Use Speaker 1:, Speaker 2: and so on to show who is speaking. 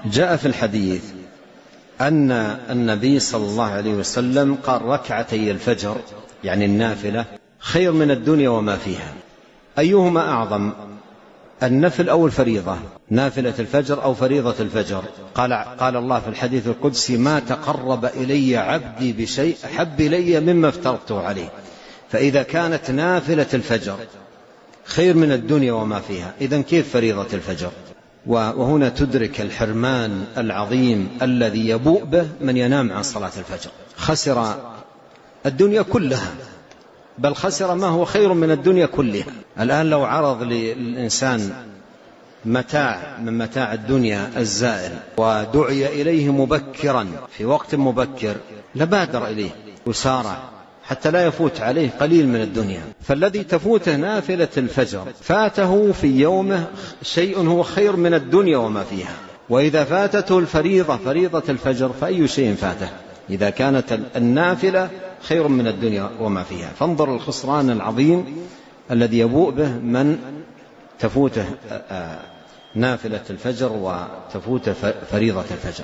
Speaker 1: جاء في الحديث أن النبي صلى الله عليه وسلم قال ركعتي الفجر يعني النافلة خير من الدنيا وما فيها. أيهما أعظم، النفل أو الفريضة؟ نافلة الفجر أو فريضة الفجر؟ قال الله في الحديث القدسي ما تقرب إلي عبدي بشيء أحب إلي مما افترضته عليه. فإذا كانت نافلة الفجر خير من الدنيا وما فيها، إذن كيف فريضة الفجر؟ وهنا تدرك الحرمان العظيم الذي يبوء به من ينام عن صلاة الفجر. خسر الدنيا كلها، بل خسر ما هو خير من الدنيا كلها. الآن لو عرض للإنسان متاع من متاع الدنيا الزائل ودعي إليه مبكرا في وقت مبكر لبادر إليه وسارع حتى لا يفوت عليه قليل من الدنيا. فالذي تفوته نافلة الفجر فاته في يومه شيء هو خير من الدنيا وما فيها. وإذا فاتته الفريضة فريضة الفجر فأي شيء فاته إذا كانت النافلة خير من الدنيا وما فيها. فانظر الخسران العظيم الذي يبوء به من تفوته نافلة الفجر وتفوته فريضة الفجر.